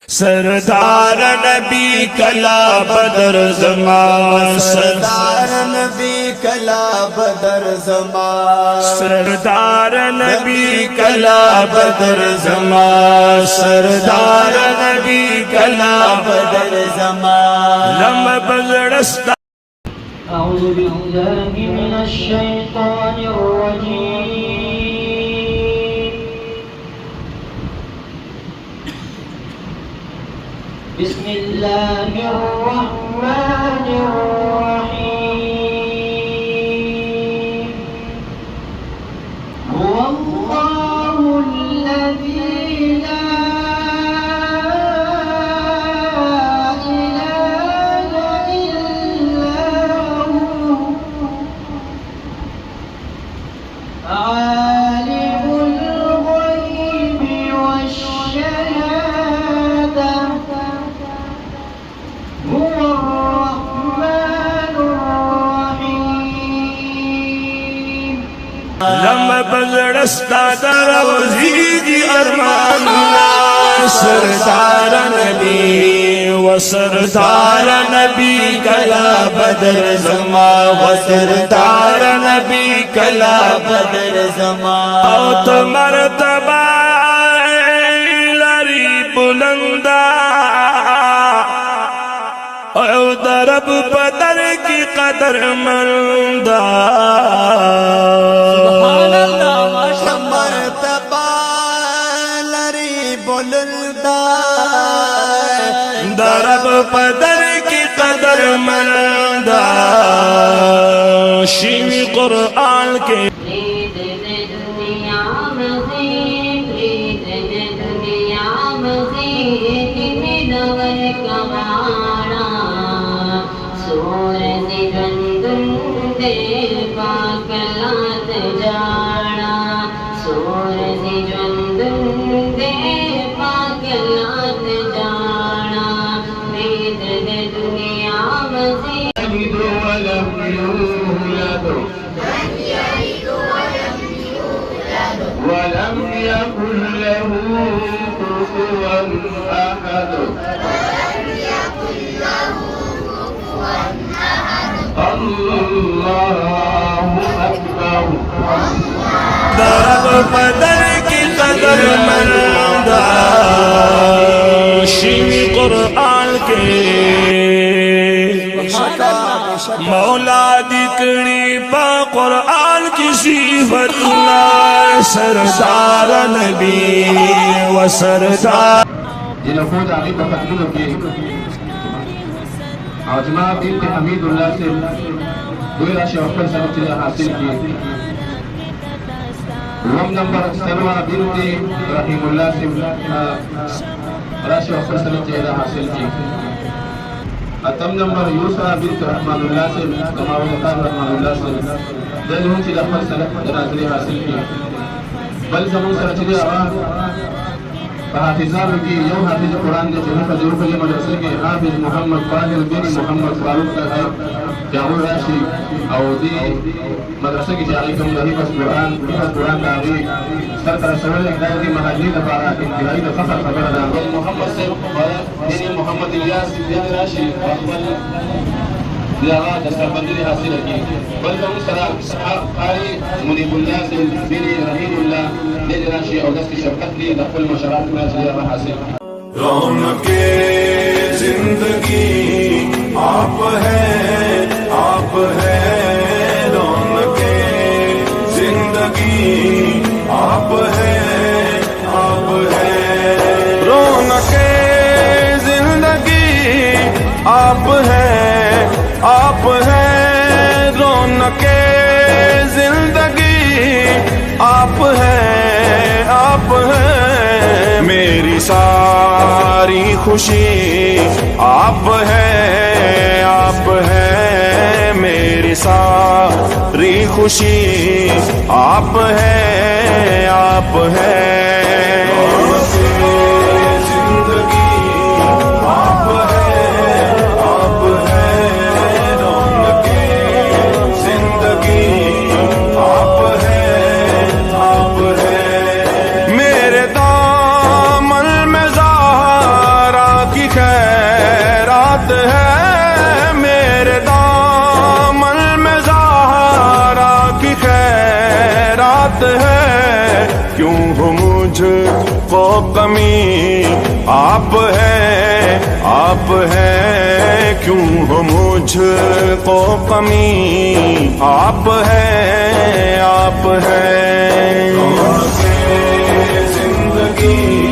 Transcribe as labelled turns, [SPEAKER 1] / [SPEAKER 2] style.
[SPEAKER 1] सरदार नबी कला बदर ज़मान,
[SPEAKER 2] सरदार नबी कला बदर ज़मान,
[SPEAKER 1] सरदार नबी कला बदर ज़मान, सरदार नबी कला
[SPEAKER 2] बदर ज़मान।
[SPEAKER 1] लम बज़ड़स्ता
[SPEAKER 3] अऊज़ु बिल्लाहि मिनश शैतानिर रजीम। बिस्मिल्लाहिर रहमानिर रहीम। हुवल्लाहुल्लज़ी ला इलाहा इल्ला हु आलिमुल ग़ैबि वश्शहादा
[SPEAKER 1] लम बज़ड़स्ता दरवज़ी अरमानुना, सरदार नबी व सरदार नबी कला बदर ज़मान, व सरदार नबी कला
[SPEAKER 2] बदर ज़मान।
[SPEAKER 1] औ तो मर्तबा लरी बुलंदा औ दरब बदर की कदर मंदा।
[SPEAKER 2] मर्तबा लरी बुलंदा
[SPEAKER 1] दरब बदर की कदर मंदा। शीवी कुरान के
[SPEAKER 4] ولم يكن له كفوا أحد الله أكبر
[SPEAKER 1] दरब बदर की कदर मंदा। शीवी कुरान के मौला दिकड़ी पा कुरान की सिफतुल्ला, सरदार नबी व सरदार
[SPEAKER 4] जिन्होंने आगे बखतुल के आजमा बिन्त हमीदुल्लाह से 2 राशि अफर सनद हासिल की। रोम नंबर सलवा बिन्त रहीमुल्लाह से राशि अफर सनद हासिल की। अतम नंबर यूसरा बिन्त रहमानुल्लाह से कमाल खान रहमानुल्लाह से दिलहुं की अफर सनद हासिल की। बल समूह सरचरी आवाज हाफिज़ान की यौ हाफिज़ कुरान ने जहाँ पर जरूर के मदरसे के हाफिज़ मोहम्मद फाहिल बिन मोहम्मद फारूक का है जामुल राशि औदी मदरसे की जारी कम नहीं बस कुरान का भी सरकार सवाल इकदार की महाजी दफारा इंतहाई दफा खबर अदा मोहम्मद से बिन मोहम्मद इलियास बिन राशि लगा दस्तबंदी हासिल की। बल्कि सलाम कारी मुनीबुल्लाह से बिन रहीमुल्लाह ने राशि और दस की शफकत ली दखल मशरात में चलिया हासिल।
[SPEAKER 5] रौनके जिंदगी आप है रौनके जिंदगी आप है रौनके जिंदगी आप है रौनके जिंदगी आप है मेरी सारी खुशी आप है मेरी सारी खुशी आप है जिंदगी आप है रौनके जिंदगी आप है
[SPEAKER 4] मेरे दामन में ज़ारा
[SPEAKER 5] मुझको कमी, आप है क्यों हो मुझको कमी, आप है जिंदगी